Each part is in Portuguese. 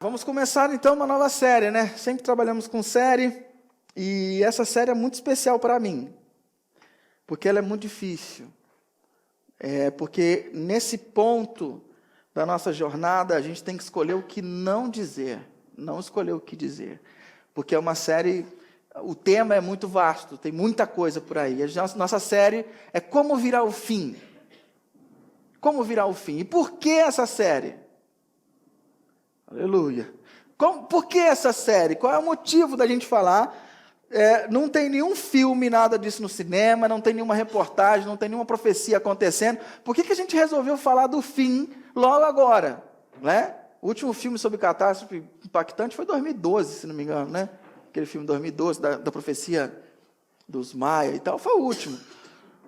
Vamos começar então uma nova série, né? Sempre trabalhamos com série e essa série é muito especial para mim, porque ela é muito difícil. Porque nesse ponto da nossa jornada a gente tem que escolher o que não dizer, não escolher o que dizer, porque é uma série, o tema é muito vasto, tem muita coisa por aí. A nossa série é Como Virar o Fim. Como virar o fim? E por que essa série? Aleluia. Por que essa série? Qual é o motivo da gente falar? Não tem nenhum filme, nada disso no cinema, não tem nenhuma reportagem, não tem nenhuma profecia acontecendo. Por que a gente resolveu falar do fim logo agora? Né? O último filme sobre catástrofe impactante foi 2012, se não me engano, né? Aquele filme 2012, da profecia dos Maia e tal, foi o último.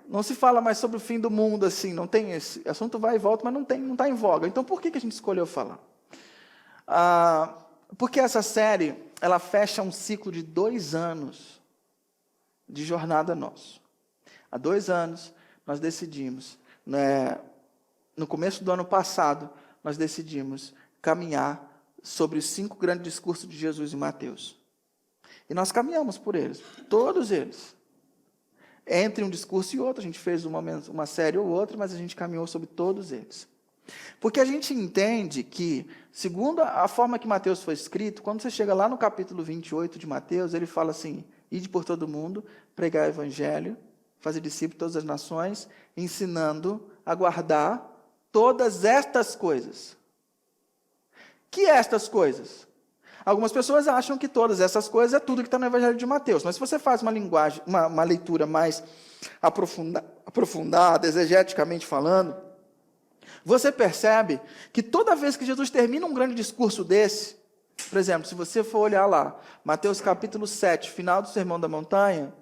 Não se fala mais sobre o fim do mundo assim, não tem esse assunto, vai e volta, mas não está em voga. Então, por que a gente escolheu falar? Porque essa série, ela fecha um ciclo de 2 anos de jornada nosso. Há 2 anos, nós decidimos, né, no começo do ano passado, nós decidimos caminhar sobre os 5 grandes discursos de Jesus em Mateus. E nós caminhamos por eles, todos eles. Entre um discurso e outro, a gente fez uma série ou outra, mas a gente caminhou sobre todos eles. Porque a gente entende que, segundo a forma que Mateus foi escrito, quando você chega lá no capítulo 28 de Mateus, ele fala assim: ide por todo mundo, pregar o evangelho, fazer discípulos de todas as nações, ensinando a guardar todas estas coisas. Que estas coisas? Algumas pessoas acham que todas essas coisas é tudo que está no evangelho de Mateus, mas se você faz uma leitura mais aprofundada, exegeticamente falando, você percebe que toda vez que Jesus termina um grande discurso desse, por exemplo, se você for olhar lá, Mateus capítulo 7, final do Sermão da Montanha,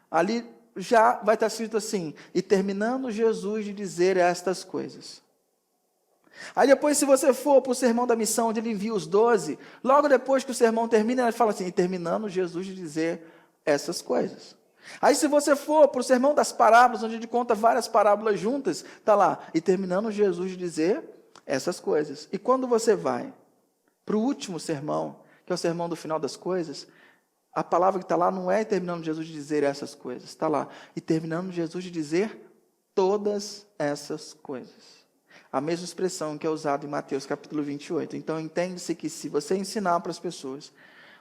ali já vai estar escrito assim: e terminando Jesus de dizer estas coisas. Aí depois, se você for para o Sermão da Missão, onde ele envia os 12, logo depois que o sermão termina, ele fala assim: e terminando Jesus de dizer essas coisas. Aí se você for para o Sermão das Parábolas, onde ele conta várias parábolas juntas, está lá, e terminando Jesus de dizer essas coisas. E quando você vai para o último sermão, que é o sermão do final das coisas, a palavra que está lá não é terminando Jesus de dizer essas coisas, está lá, e terminando Jesus de dizer todas essas coisas. A mesma expressão que é usada em Mateus capítulo 28. Então entende-se que se você ensinar para as pessoas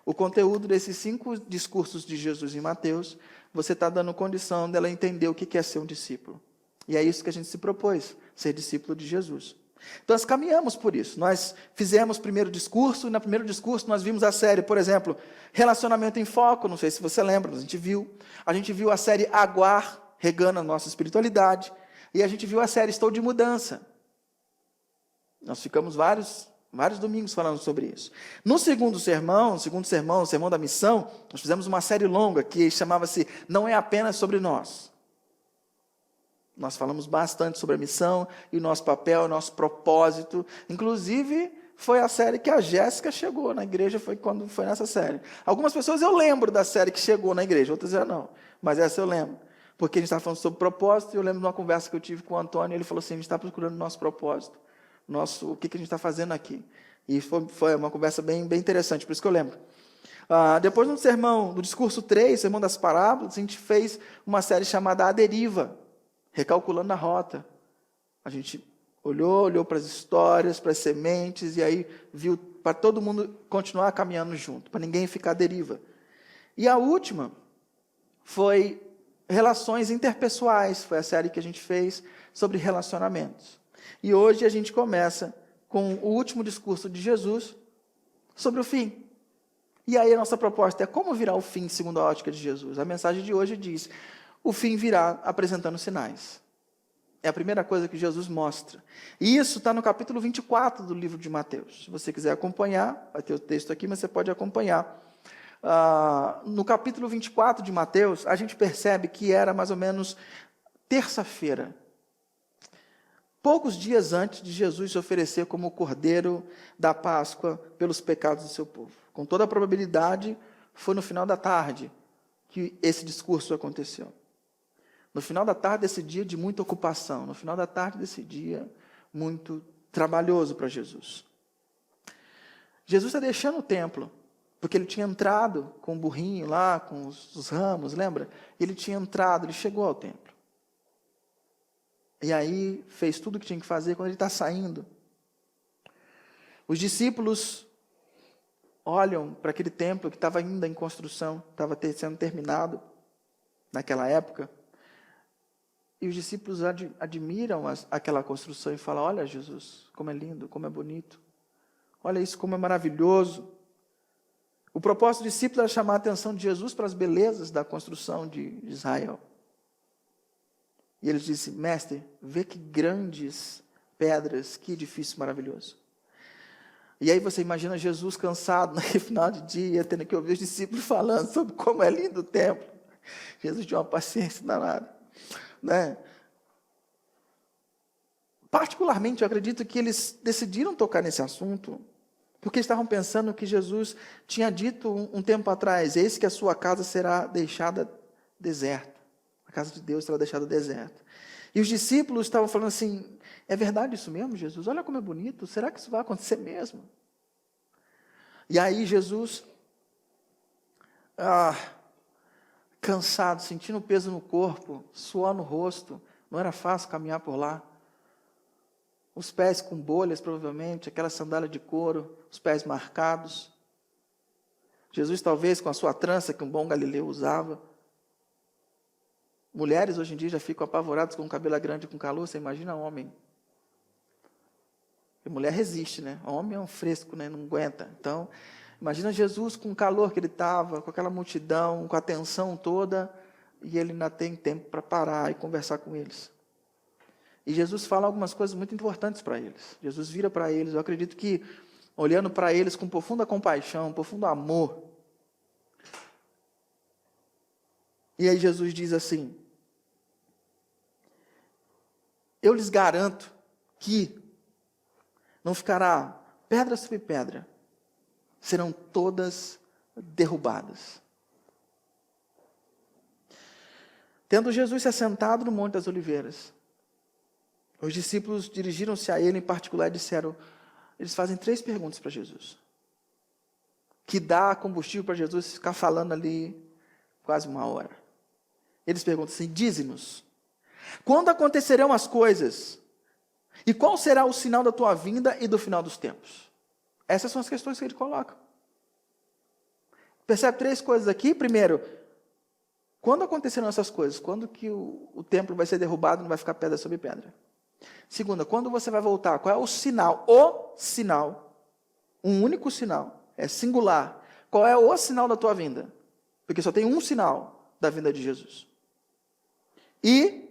o conteúdo desses 5 discursos de Jesus em Mateus, você está dando condição dela entender o que é ser um discípulo. E é isso que a gente se propôs, ser discípulo de Jesus. Então nós caminhamos por isso. Nós fizemos o primeiro discurso, e no primeiro discurso nós vimos a série, por exemplo, Relacionamento em Foco, não sei se você lembra, mas a gente viu a série Aguar, regando a nossa espiritualidade, e a gente viu a série Estou de Mudança. Nós ficamos vários domingos falando sobre isso. No segundo sermão, o sermão da missão, nós fizemos uma série longa que chamava-se Não é apenas sobre nós. Nós falamos bastante sobre a missão e o nosso papel, o nosso propósito. Inclusive, foi a série que a Jéssica chegou na igreja, foi quando foi nessa série. Algumas pessoas eu lembro da série que chegou na igreja, outras já não. Mas essa eu lembro. Porque a gente estava falando sobre propósito, e eu lembro de uma conversa que eu tive com o Antônio, ele falou assim: a gente está procurando o nosso propósito. O que a gente está fazendo aqui. E foi uma conversa bem interessante, por isso que eu lembro. Depois do discurso 3, Sermão das Parábolas, a gente fez uma série chamada A Deriva, Recalculando a Rota. A gente olhou para as histórias, para as sementes, e aí viu para todo mundo continuar caminhando junto, para ninguém ficar à deriva. E a última foi Relações Interpessoais, foi a série que a gente fez sobre relacionamentos. E hoje a gente começa com o último discurso de Jesus sobre o fim. E aí a nossa proposta é como virar o fim segundo a ótica de Jesus. A mensagem de hoje diz: o fim virá apresentando sinais. É a primeira coisa que Jesus mostra. E isso está no capítulo 24 do livro de Mateus. Se você quiser acompanhar, vai ter o texto aqui, mas você pode acompanhar. No capítulo 24 de Mateus, a gente percebe que era mais ou menos terça-feira. Poucos dias antes de Jesus se oferecer como o cordeiro da Páscoa pelos pecados do seu povo. Com toda a probabilidade, foi no final da tarde que esse discurso aconteceu. No final da tarde desse dia de muita ocupação, no final da tarde desse dia muito trabalhoso para Jesus. Jesus está deixando o templo, porque ele tinha entrado com o burrinho lá, com os ramos, lembra? Ele tinha entrado, ele chegou ao templo. E aí fez tudo o que tinha que fazer. Quando ele está saindo, os discípulos olham para aquele templo que estava ainda em construção, estava sendo terminado naquela época, e os discípulos admiram aquela construção e falam: olha, Jesus, como é lindo, como é bonito, olha isso, como é maravilhoso. O propósito do discípulo era chamar a atenção de Jesus para as belezas da construção de Israel. E ele disse: mestre, vê que grandes pedras, que edifício maravilhoso. E aí você imagina Jesus cansado naquele final de dia, tendo que ouvir os discípulos falando sobre como é lindo o templo. Jesus tinha uma paciência danada, né? Particularmente, eu acredito que eles decidiram tocar nesse assunto porque estavam pensando que Jesus tinha dito um tempo atrás: eis que a sua casa será deixada deserta. A casa de Deus será deixada deserta. E os discípulos estavam falando assim: é verdade isso mesmo, Jesus? Olha como é bonito, será que isso vai acontecer mesmo? E aí Jesus, cansado, sentindo o peso no corpo, suor no rosto, não era fácil caminhar por lá. Os pés com bolhas, provavelmente, aquela sandália de couro, os pés marcados. Jesus talvez com a sua trança que um bom galileu usava. Mulheres hoje em dia já ficam apavoradas com o cabelo grande com calor, você imagina homem. E mulher resiste, né? Homem é um fresco, né? Não aguenta. Então, imagina Jesus com o calor que ele estava, com aquela multidão, com a tensão toda, e ele ainda tem tempo para parar e conversar com eles. E Jesus fala algumas coisas muito importantes para eles. Jesus vira para eles, eu acredito que, olhando para eles com profunda compaixão, profundo amor. E aí Jesus diz assim: eu lhes garanto que não ficará pedra sobre pedra, serão todas derrubadas. Tendo Jesus se assentado no Monte das Oliveiras, os discípulos dirigiram-se a ele em particular e disseram, eles fazem 3 perguntas para Jesus, que dá combustível para Jesus ficar falando ali quase 1 hora. Eles perguntam assim: dize-nos, quando acontecerão as coisas? E qual será o sinal da tua vinda e do final dos tempos? Essas são as questões que ele coloca. Percebe 3 coisas aqui. Primeiro, quando acontecerão essas coisas? Quando que o templo vai ser derrubado e não vai ficar pedra sobre pedra? Segunda, quando você vai voltar? Qual é o sinal? O sinal. Um único sinal. É singular. Qual é o sinal da tua vinda? Porque só tem um sinal da vinda de Jesus. E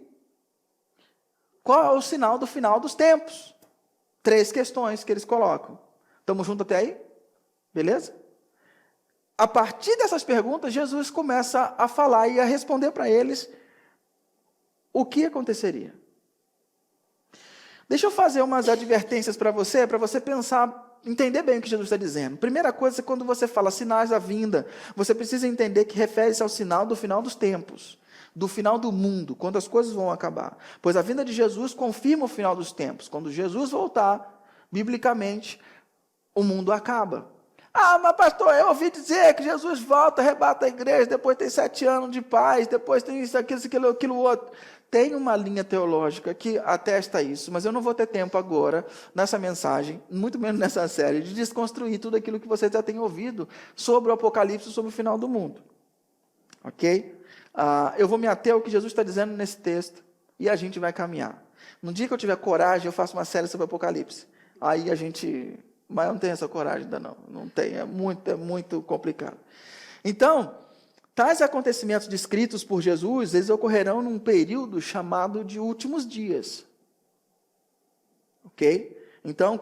qual é o sinal do final dos tempos? 3 questões que eles colocam. Estamos juntos até aí? Beleza? A partir dessas perguntas, Jesus começa a falar e a responder para eles o que aconteceria. Deixa eu fazer umas advertências para você pensar, entender bem o que Jesus está dizendo. Primeira coisa, quando você fala sinais da vinda, você precisa entender que refere-se ao sinal do final dos tempos, do final do mundo, quando as coisas vão acabar. Pois a vinda de Jesus confirma o final dos tempos. Quando Jesus voltar, biblicamente, o mundo acaba. Mas pastor, eu ouvi dizer que Jesus volta, arrebata a igreja, depois tem 7 anos de paz, depois tem isso, aquilo outro. Tem uma linha teológica que atesta isso, mas eu não vou ter tempo agora, nessa mensagem, muito menos nessa série, de desconstruir tudo aquilo que você já tem ouvido sobre o Apocalipse, sobre o final do mundo. Ok? Eu vou me ater ao que Jesus está dizendo nesse texto, e a gente vai caminhar. No dia que eu tiver coragem, eu faço uma série sobre o Apocalipse. Aí a gente... Mas eu não tenho essa coragem ainda não. Não tem, é muito complicado. Então, tais acontecimentos descritos por Jesus, eles ocorrerão num período chamado de últimos dias. Ok? Então,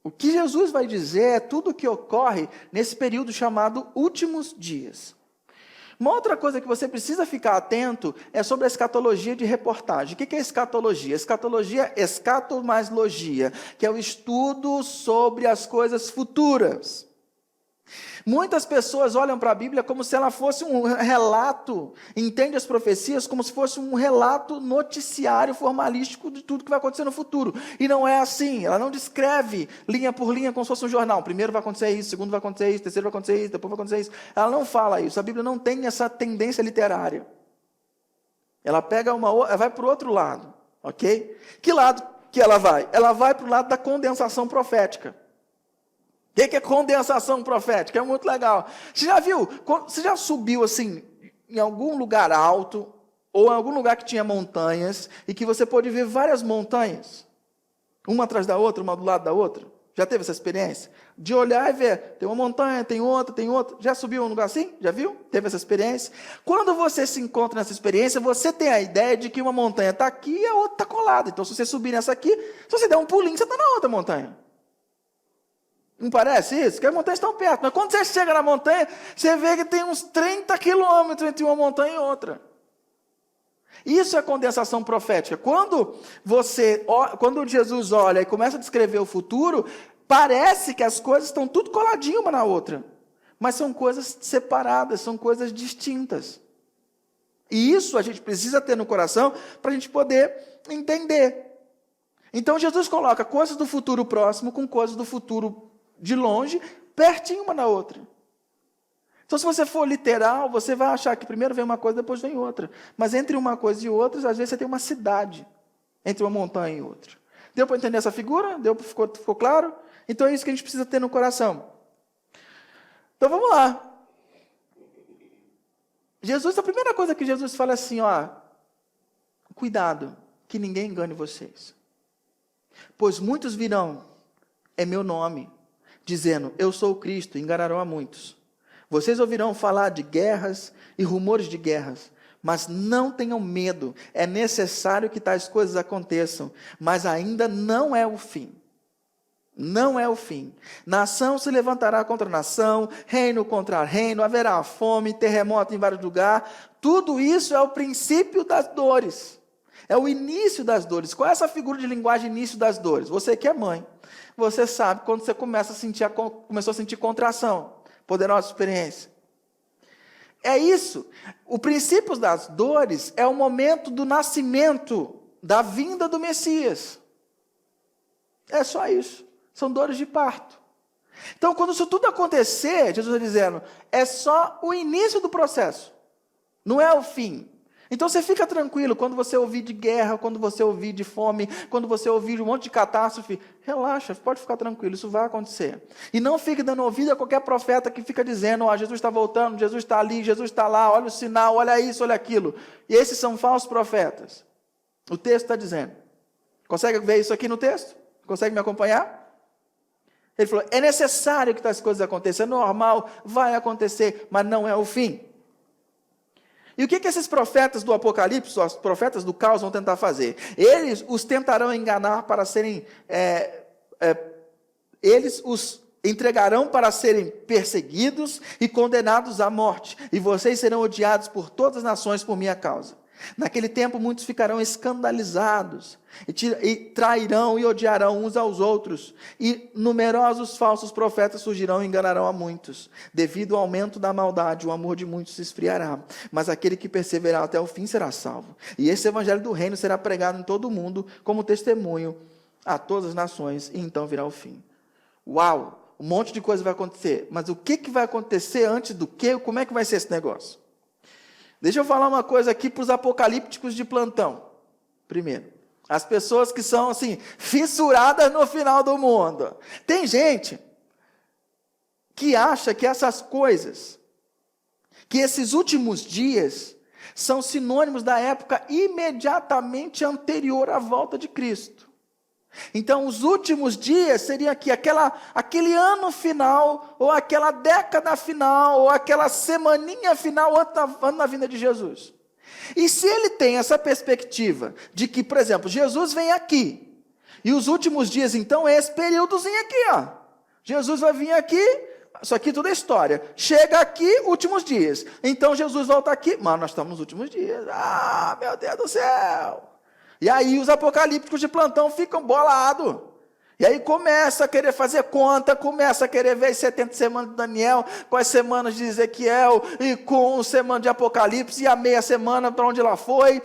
o que Jesus vai dizer é tudo o que ocorre nesse período chamado últimos dias. Uma outra coisa que você precisa ficar atento é sobre a escatologia de reportagem. O que é escatologia? Escatologia é escato mais logia, que é o estudo sobre as coisas futuras. Muitas pessoas olham para a Bíblia como se ela fosse um relato, entende as profecias como se fosse um relato noticiário formalístico de tudo que vai acontecer no futuro. E não é assim, ela não descreve linha por linha como se fosse um jornal. Primeiro vai acontecer isso, segundo vai acontecer isso, terceiro vai acontecer isso, depois vai acontecer isso. Ela não fala isso, a Bíblia não tem essa tendência literária. Ela pega ela vai para o outro lado, ok? Que lado que ela vai? Ela vai para o lado da condensação profética. O que é condensação profética? É muito legal. Você já viu? Você já subiu assim, em algum lugar alto, ou em algum lugar que tinha montanhas, e que você pôde ver várias montanhas, uma atrás da outra, uma do lado da outra? Já teve essa experiência? De olhar e ver, tem uma montanha, tem outra, tem outra. Já subiu em um lugar assim? Já viu? Teve essa experiência? Quando você se encontra nessa experiência, você tem a ideia de que uma montanha está aqui e a outra está colada. Então, se você subir nessa aqui, se você der um pulinho, você está na outra montanha. Não parece isso? Que as montanhas estão perto. Mas quando você chega na montanha, você vê que tem uns 30 quilômetros entre uma montanha e outra. Isso é condensação profética. Quando Jesus olha e começa a descrever o futuro, parece que as coisas estão tudo coladinho uma na outra. Mas são coisas separadas, são coisas distintas. E isso a gente precisa ter no coração para a gente poder entender. Então Jesus coloca coisas do futuro próximo com coisas do futuro de longe, pertinho uma na outra. Então, se você for literal, você vai achar que primeiro vem uma coisa, depois vem outra. Mas entre uma coisa e outra, às vezes você tem uma cidade entre uma montanha e outra. Deu para entender essa figura? Ficou claro? Então, é isso que a gente precisa ter no coração. Então, vamos lá. A primeira coisa que Jesus fala é assim, cuidado, que ninguém engane vocês. Pois muitos virão em meu nome, dizendo, eu sou o Cristo, e enganarão a muitos. Vocês ouvirão falar de guerras e rumores de guerras, mas não tenham medo, é necessário que tais coisas aconteçam, mas ainda não é o fim. Não é o fim. Nação se levantará contra nação, reino contra reino, haverá fome, terremoto em vários lugares. Tudo isso é o princípio das dores. É o início das dores. Qual é essa figura de linguagem início das dores? Você que é mãe, você sabe quando você começou a sentir contração. Poderosa experiência. É isso. O princípio das dores é o momento do nascimento, da vinda do Messias. É só isso. São dores de parto. Então, quando isso tudo acontecer, Jesus está dizendo, é só o início do processo. Não é o fim. Então você fica tranquilo, quando você ouvir de guerra, quando você ouvir de fome, quando você ouvir de um monte de catástrofe, relaxa, pode ficar tranquilo, isso vai acontecer. E não fique dando ouvido a qualquer profeta que fica dizendo, Jesus está voltando, Jesus está ali, Jesus está lá, olha o sinal, olha isso, olha aquilo. E esses são falsos profetas. O texto está dizendo. Consegue ver isso aqui no texto? Consegue me acompanhar? Ele falou, é necessário que tais coisas aconteçam, é normal, vai acontecer, mas não é o fim. E o que esses profetas do Apocalipse, os profetas do caos vão tentar fazer? Eles os tentarão enganar para serem... eles os entregarão para serem perseguidos e condenados à morte. E vocês serão odiados por todas as nações por minha causa. Naquele tempo muitos ficarão escandalizados, e trairão e odiarão uns aos outros, e numerosos falsos profetas surgirão e enganarão a muitos. Devido ao aumento da maldade, o amor de muitos se esfriará, mas aquele que perseverar até o fim será salvo. E esse evangelho do reino será pregado em todo o mundo, como testemunho a todas as nações, e então virá o fim. Uau! Um monte de coisa vai acontecer, mas o que vai acontecer antes do quê? Como é que vai ser esse negócio? Deixa eu falar uma coisa aqui para os apocalípticos de plantão. Primeiro, as pessoas que são assim, fissuradas no final do mundo. Tem gente que acha que essas coisas, que esses últimos dias, são sinônimos da época imediatamente anterior à volta de Cristo. Então, os últimos dias seriam aqui, aquele ano final, ou aquela década final, ou aquela semaninha final antes da vinda de Jesus. E se ele tem essa perspectiva de que, por exemplo, Jesus vem aqui, e os últimos dias, então, é esse períodozinho aqui, Jesus vai vir aqui, isso aqui tudo é história. Chega aqui, últimos dias. Então, Jesus volta aqui, mas nós estamos nos últimos dias. Ah, meu Deus do céu! E aí os apocalípticos de plantão ficam bolados. E aí começa a querer fazer conta, começa a querer ver as 70 semanas de Daniel, com as semanas de Ezequiel, e com a semana de Apocalipse, e a meia semana para onde ela foi.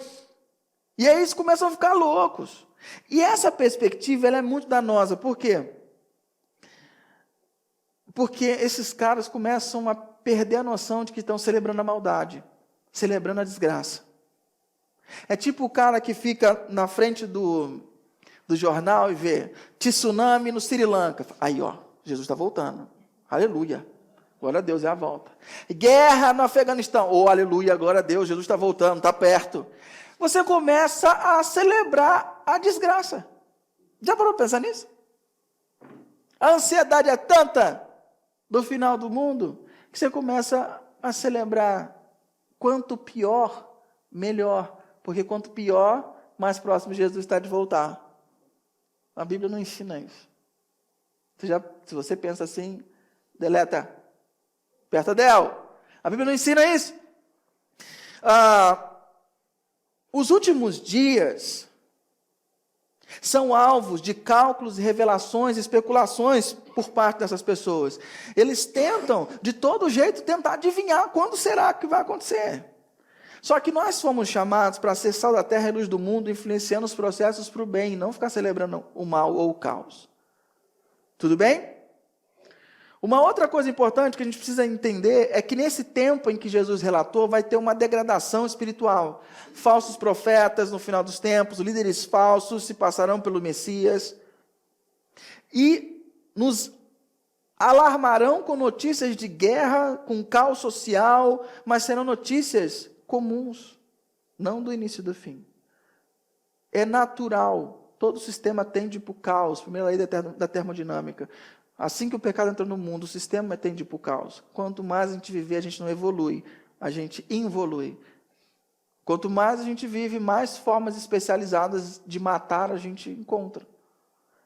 E aí eles começam a ficar loucos. E essa perspectiva ela é muito danosa. Por quê? Porque esses caras começam a perder a noção de que estão celebrando a maldade, celebrando a desgraça. É tipo o cara que fica na frente do jornal e vê tsunami no Sri Lanka. Aí, ó, Jesus está voltando. Aleluia. Glória a Deus, é a volta. Guerra no Afeganistão. Oh, aleluia, glória a Deus, Jesus está voltando, está perto. Você começa a celebrar a desgraça. Já parou para pensar nisso? A ansiedade é tanta do final do mundo que você começa a celebrar quanto pior, melhor. Porque quanto pior, mais próximo Jesus está de voltar. A Bíblia não ensina isso. Se você pensa assim, deleta. Aperta del. A Bíblia não ensina isso. Os últimos dias são alvos de cálculos, revelações, especulações por parte dessas pessoas. Eles tentam, de todo jeito, tentar adivinhar quando será que vai acontecer. Só que nós fomos chamados para ser sal da terra e luz do mundo, influenciando os processos para o bem, e não ficar celebrando o mal ou o caos. Tudo bem? Uma outra coisa importante que a gente precisa entender é que nesse tempo em que Jesus relatou, vai ter uma degradação espiritual. Falsos profetas no final dos tempos, líderes falsos se passarão pelo Messias, e nos alarmarão com notícias de guerra, com caos social, mas serão notícias comuns, não do início do fim. É natural, todo sistema tende para o caos, primeira lei da termodinâmica. Assim que o pecado entrou no mundo, o sistema tende para o caos. Quanto mais a gente viver, a gente não evolui, a gente involui. Quanto mais a gente vive, mais formas especializadas de matar a gente encontra.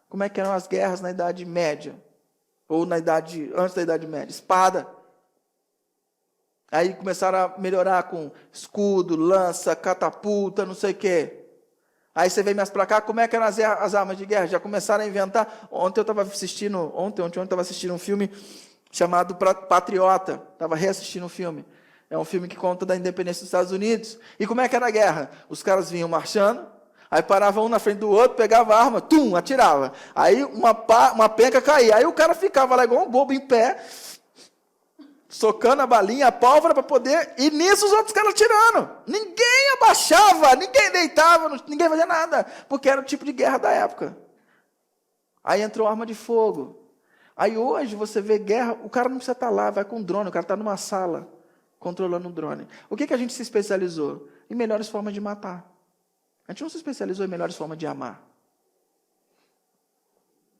Como é que eram as guerras na Idade Média? Ou antes da Idade Média? Espada. Aí começaram a melhorar com escudo, lança, catapulta, não sei o quê. Aí você vem mais para cá, como é que eram as armas de guerra? Já começaram a inventar. Ontem eu estava assistindo um filme chamado Patriota. Estava reassistindo um filme. É um filme que conta da independência dos Estados Unidos. E como é que era a guerra? Os caras vinham marchando, aí paravam um na frente do outro, pegava a arma, atirava. Aí uma penca caía. Aí o cara ficava lá igual um bobo em pé, socando a balinha, a pólvora para poder... E nisso os outros caras atirando. Ninguém abaixava, ninguém deitava, ninguém fazia nada. Porque era o tipo de guerra da época. Aí entrou arma de fogo. Aí hoje você vê guerra, o cara não precisa estar lá, vai com drone, o cara está numa sala, controlando um drone. O que a gente se especializou? Em melhores formas de matar. A gente não se especializou em melhores formas de amar.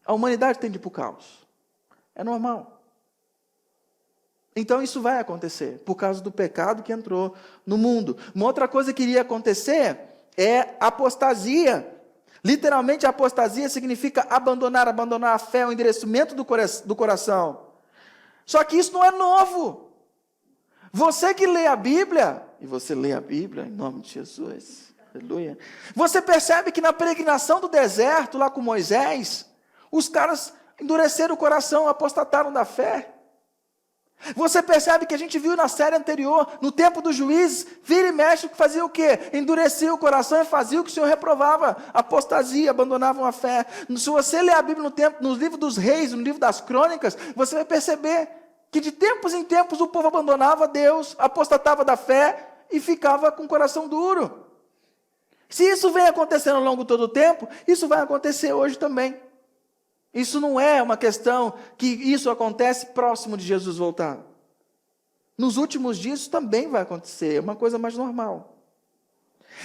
A humanidade tende para o caos. É normal. Então isso vai acontecer, por causa do pecado que entrou no mundo. Uma outra coisa que iria acontecer é apostasia. Literalmente, a apostasia significa abandonar a fé, o endurecimento do coração. Só que isso não é novo. Você que lê a Bíblia, e você lê a Bíblia em nome de Jesus, aleluia. Você percebe que na peregrinação do deserto, lá com Moisés, os caras endureceram o coração, apostataram da fé. Você percebe que a gente viu na série anterior, no tempo dos juízes, vira e mexe, fazia o quê? Endurecia o coração e fazia o que o Senhor reprovava, apostasia, abandonavam a fé. Se você ler a Bíblia no livro dos reis, no livro das crônicas, você vai perceber que de tempos em tempos o povo abandonava Deus, apostatava da fé e ficava com o coração duro. Se isso vem acontecendo ao longo de todo o tempo, isso vai acontecer hoje também. Isso não é uma questão que isso acontece próximo de Jesus voltar. Nos últimos dias isso também vai acontecer, é uma coisa mais normal.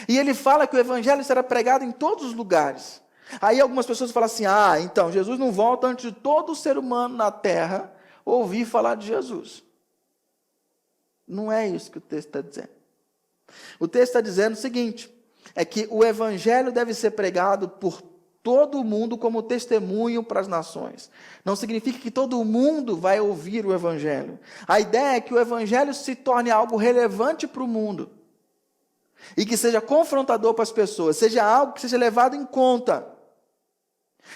E ele fala que o evangelho será pregado em todos os lugares. Aí algumas pessoas falam assim, então Jesus não volta antes de todo ser humano na terra ouvir falar de Jesus. Não é isso que o texto está dizendo. O texto está dizendo o seguinte, é que o evangelho deve ser pregado por todo mundo como testemunho para as nações. Não significa que todo mundo vai ouvir o evangelho. A ideia é que o evangelho se torne algo relevante para o mundo. E que seja confrontador para as pessoas. Seja algo que seja levado em conta.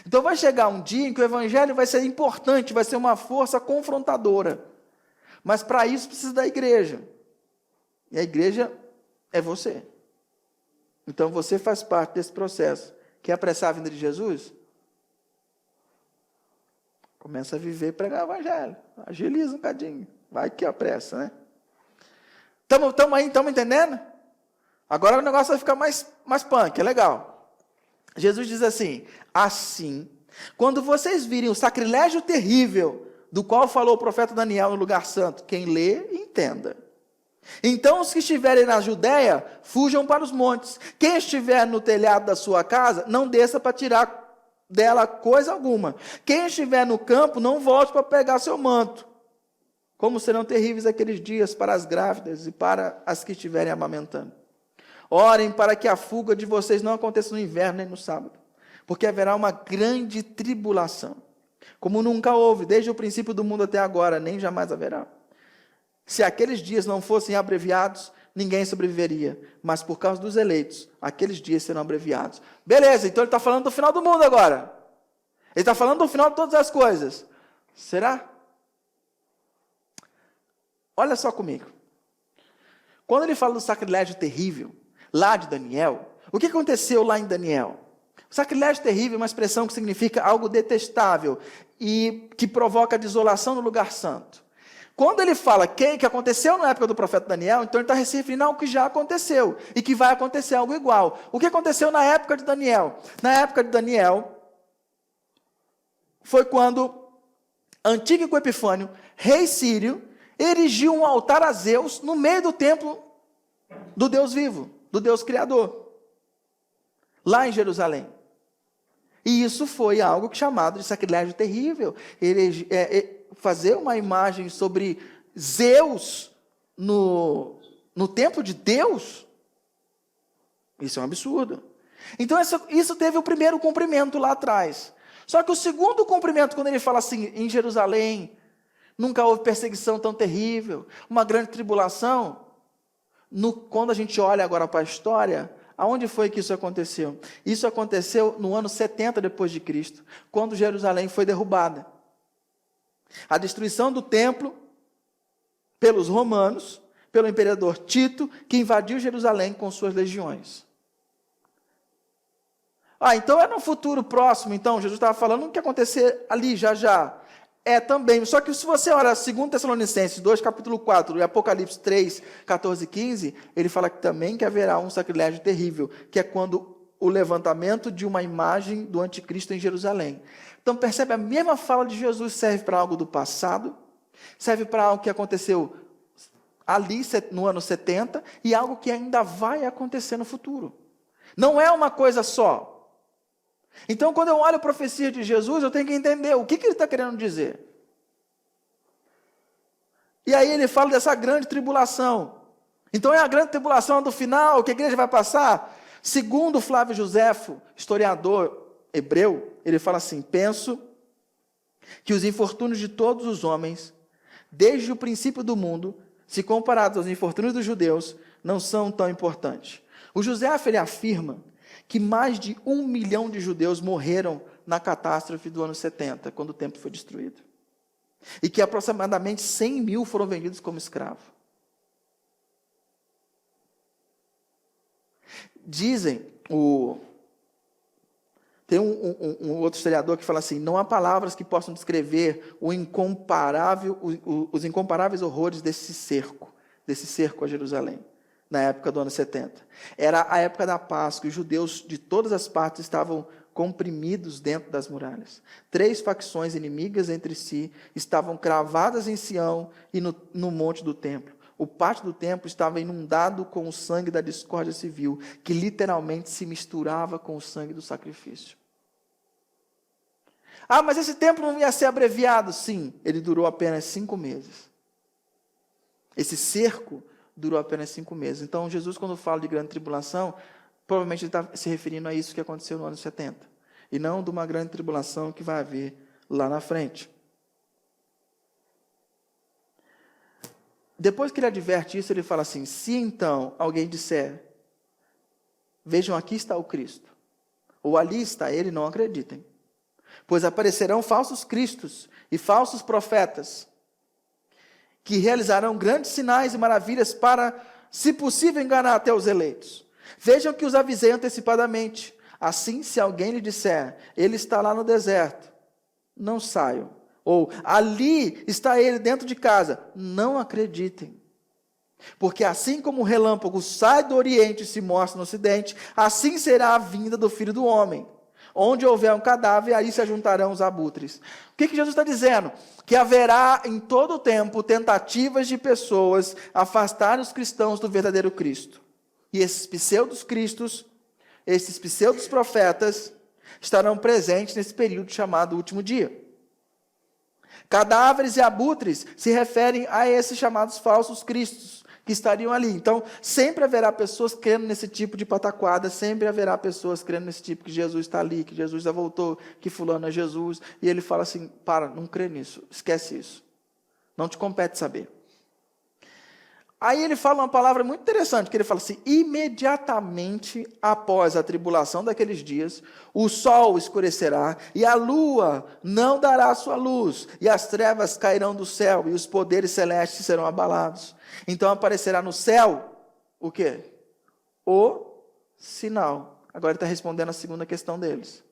Então vai chegar um dia em que o evangelho vai ser importante, vai ser uma força confrontadora. Mas para isso precisa da igreja. E a igreja é você. Então você faz parte desse processo. Quer apressar a vinda de Jesus? Começa a viver e pregar o evangelho. Agiliza um bocadinho. Vai que apressa, né? Estamos entendendo? Agora o negócio vai ficar mais punk, é legal. Jesus diz assim: assim, quando vocês virem o sacrilégio terrível do qual falou o profeta Daniel no lugar santo, quem lê, entenda. Então os que estiverem na Judéia, fujam para os montes. Quem estiver no telhado da sua casa, não desça para tirar dela coisa alguma. Quem estiver no campo, não volte para pegar seu manto. Como serão terríveis aqueles dias para as grávidas e para as que estiverem amamentando. Orem para que a fuga de vocês não aconteça no inverno nem no sábado, porque haverá uma grande tribulação, como nunca houve, desde o princípio do mundo até agora, nem jamais haverá. Se aqueles dias não fossem abreviados, ninguém sobreviveria, mas por causa dos eleitos, aqueles dias serão abreviados. Beleza, então ele está falando do final do mundo agora. Ele está falando do final de todas as coisas. Será? Olha só comigo. Quando ele fala do sacrilégio terrível, lá de Daniel, o que aconteceu lá em Daniel? O sacrilégio terrível é uma expressão que significa algo detestável e que provoca desolação no lugar santo. Quando ele fala que aconteceu na época do profeta Daniel, então ele está se referindo a algo que já aconteceu e que vai acontecer algo igual. O que aconteceu na época de Daniel? Na época de Daniel, foi quando Antíoco Epifânio, rei sírio, erigiu um altar a Zeus no meio do templo do Deus vivo, do Deus Criador, lá em Jerusalém. E isso foi algo chamado de sacrilégio terrível. Fazer uma imagem sobre Zeus no templo de Deus, isso é um absurdo. Então isso teve o primeiro cumprimento lá atrás. Só que o segundo cumprimento, quando ele fala assim, em Jerusalém, nunca houve perseguição tão terrível, uma grande tribulação, quando a gente olha agora para a história, aonde foi que isso aconteceu? Isso aconteceu no ano 70 depois de Cristo, quando Jerusalém foi derrubada. A destruição do templo pelos romanos, pelo imperador Tito, que invadiu Jerusalém com suas legiões. Então é no futuro próximo, então, Jesus estava falando o que ia acontecer ali, já. É também, só que se você olha 2 Tessalonicenses 2, capítulo 4, e Apocalipse 3, 14 e 15, ele fala que também que haverá um sacrilégio terrível, que é quando o levantamento de uma imagem do anticristo em Jerusalém. Então percebe, a mesma fala de Jesus serve para algo do passado, serve para algo que aconteceu ali no ano 70, e algo que ainda vai acontecer no futuro. Não é uma coisa só. Então, quando eu olho a profecia de Jesus, eu tenho que entender o que ele está querendo dizer. E aí ele fala dessa grande tribulação. Então, é a grande tribulação do final, que a igreja vai passar? Segundo Flávio Joséfo, historiador hebreu, ele fala assim: penso que os infortúnios de todos os homens, desde o princípio do mundo, se comparados aos infortúnios dos judeus, não são tão importantes. O Joséfo, ele afirma que mais de 1 milhão de judeus morreram na catástrofe do ano 70, quando o templo foi destruído. E que aproximadamente 100 mil foram vendidos como escravos. Dizem, tem um outro historiador que fala assim: não há palavras que possam descrever os incomparáveis horrores desse cerco a Jerusalém. Na época do ano 70. Era a época da Páscoa, e os judeus de todas as partes estavam comprimidos dentro das muralhas. 3 facções inimigas entre si estavam cravadas em Sião e no monte do templo. O pátio do templo estava inundado com o sangue da discórdia civil, que literalmente se misturava com o sangue do sacrifício. Mas esse templo não ia ser abreviado? Sim, ele durou apenas 5 meses. Esse cerco durou apenas 5 meses. Então, Jesus, quando fala de grande tribulação, provavelmente ele está se referindo a isso que aconteceu no ano 70. E não de uma grande tribulação que vai haver lá na frente. Depois que ele adverte isso, ele fala assim: se então alguém disser, vejam, aqui está o Cristo, ou ali está ele, não acreditem. Pois aparecerão falsos cristos e falsos profetas, que realizarão grandes sinais e maravilhas para, se possível, enganar até os eleitos. Vejam que os avisei antecipadamente. Assim, se alguém lhe disser, ele está lá no deserto, não saiam. Ou, ali está ele dentro de casa, não acreditem. Porque assim como o relâmpago sai do Oriente e se mostra no Ocidente, assim será a vinda do Filho do Homem. Onde houver um cadáver, aí se ajuntarão os abutres. O que Jesus está dizendo? Que haverá em todo o tempo tentativas de pessoas afastarem os cristãos do verdadeiro Cristo. E esses pseudos cristos, esses pseudos profetas, estarão presentes nesse período chamado último dia. Cadáveres e abutres se referem a esses chamados falsos cristos, que estariam ali. Então, sempre haverá pessoas crendo nesse tipo de pataquada, sempre haverá pessoas crendo nesse tipo que Jesus está ali, que Jesus já voltou, que fulano é Jesus, e ele fala assim, não crê nisso, esquece isso, não te compete saber. Aí ele fala uma palavra muito interessante, que ele fala assim, imediatamente após a tribulação daqueles dias, o sol escurecerá, e a lua não dará sua luz, e as trevas cairão do céu, e os poderes celestes serão abalados. Então aparecerá no céu, o quê? O sinal. Agora ele está respondendo a segunda questão deles.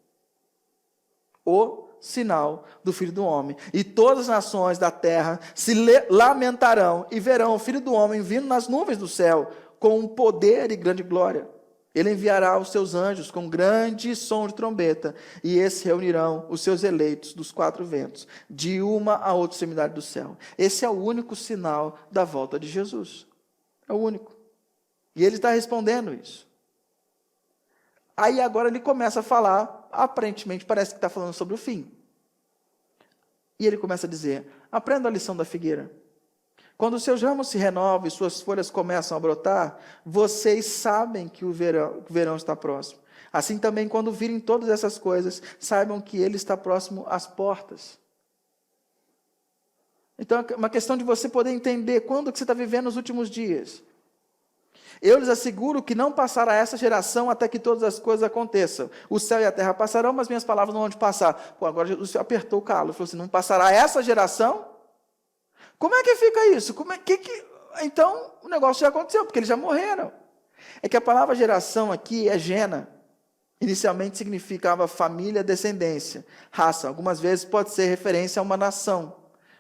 O sinal do Filho do Homem. E todas as nações da terra se lamentarão e verão o Filho do Homem vindo nas nuvens do céu, com um poder e grande glória. Ele enviará os seus anjos com grande som de trombeta, e esses reunirão os seus eleitos dos quatro ventos, de uma a outra extremidade do céu. Esse é o único sinal da volta de Jesus. É o único. E ele está respondendo isso. Aí agora ele começa a falar, aparentemente parece que está falando sobre o fim. E ele começa a dizer, aprenda a lição da figueira. Quando os seus ramos se renovam e suas folhas começam a brotar, vocês sabem que o verão está próximo. Assim também, quando virem todas essas coisas, saibam que ele está próximo às portas. Então, é uma questão de você poder entender quando que você está vivendo os últimos dias. Eu lhes asseguro que não passará essa geração até que todas as coisas aconteçam. O céu e a terra passarão, mas minhas palavras não vão de passar. Pô, agora Jesus apertou o calo, falou assim, não passará essa geração? Como é que fica isso? Então, o negócio já aconteceu, porque eles já morreram. É que a palavra geração aqui é gena. Inicialmente significava família, descendência, raça. Algumas vezes pode ser referência a uma nação.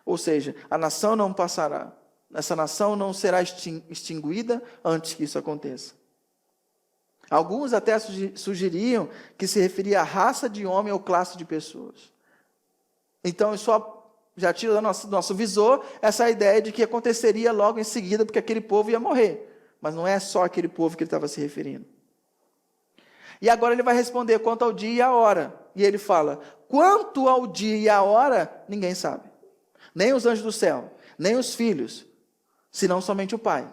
Ou seja, a nação não passará. Essa nação não será extinguida antes que isso aconteça. Alguns até sugeriam que se referia à raça de homem ou classe de pessoas. Então, isso já tira do nosso visor essa ideia de que aconteceria logo em seguida, porque aquele povo ia morrer. Mas não é só aquele povo que ele estava se referindo. E agora ele vai responder quanto ao dia e a hora. E ele fala, quanto ao dia e a hora, ninguém sabe. Nem os anjos do céu, nem os filhos, senão somente o Pai.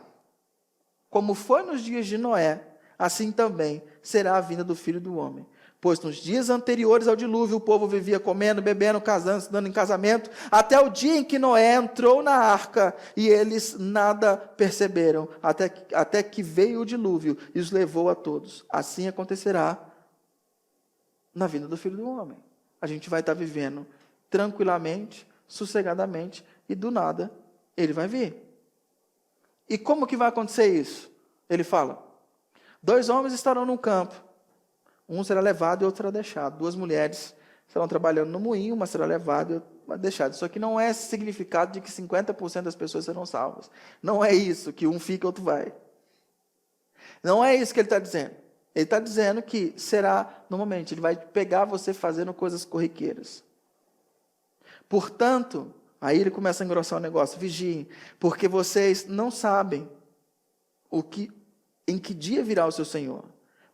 Como foi nos dias de Noé, assim também será a vinda do Filho do Homem. Pois nos dias anteriores ao dilúvio, o povo vivia comendo, bebendo, casando, se dando em casamento, até o dia em que Noé entrou na arca, e eles nada perceberam, até que veio o dilúvio e os levou a todos. Assim acontecerá na vinda do Filho do Homem. A gente vai estar vivendo tranquilamente, sossegadamente, e do nada, ele vai vir. E como que vai acontecer isso? Ele fala, 2 homens estarão no campo, um será levado e outro será deixado. 2 mulheres estarão trabalhando no moinho, uma será levada e outra deixada. Isso aqui não é significado de que 50% das pessoas serão salvas. Não é isso, que um fica e outro vai. Não é isso que ele está dizendo. Ele está dizendo que será, normalmente, ele vai pegar você fazendo coisas corriqueiras. Portanto, aí ele começa a engrossar o negócio, vigiem, porque vocês não sabem em que dia virá o seu Senhor.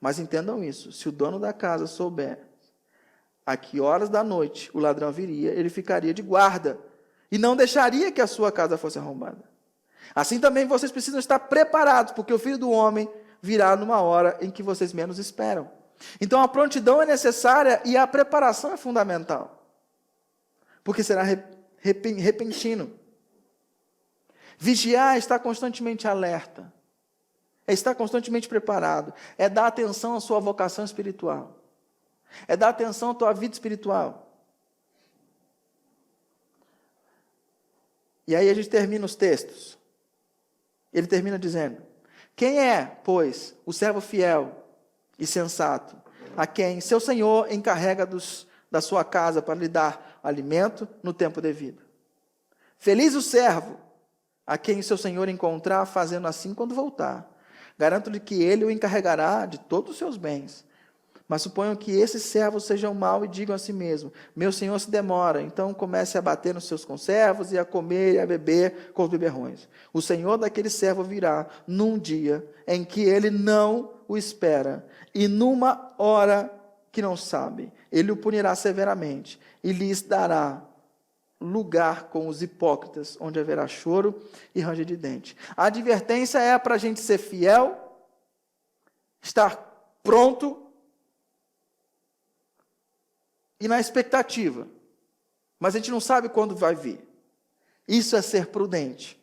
Mas entendam isso, se o dono da casa souber a que horas da noite o ladrão viria, ele ficaria de guarda e não deixaria que a sua casa fosse arrombada. Assim também vocês precisam estar preparados, porque o Filho do Homem virá numa hora em que vocês menos esperam. Então a prontidão é necessária e a preparação é fundamental, porque será repentino. Vigiar, estar constantemente alerta, é estar constantemente preparado, é dar atenção à sua vocação espiritual, é dar atenção à tua vida espiritual. E aí a gente termina os textos. Ele termina dizendo: quem é, pois, o servo fiel e sensato, a quem seu senhor encarrega da sua casa para lhe dar alimento no tempo devido? Feliz o servo a quem seu senhor encontrar fazendo assim quando voltar. Garanto-lhe que ele o encarregará de todos os seus bens. Mas suponham que esses servos sejam mau e digam a si mesmo: meu senhor se demora. Então comece a bater nos seus conservos e a comer e a beber com os beberrões. O senhor daquele servo virá num dia em que ele não o espera e numa hora que não sabe. Ele o punirá severamente e lhes dará lugar com os hipócritas, onde haverá choro e ranger de dente. A advertência é para a gente ser fiel, estar pronto e na expectativa. Mas a gente não sabe quando vai vir. Isso é ser prudente.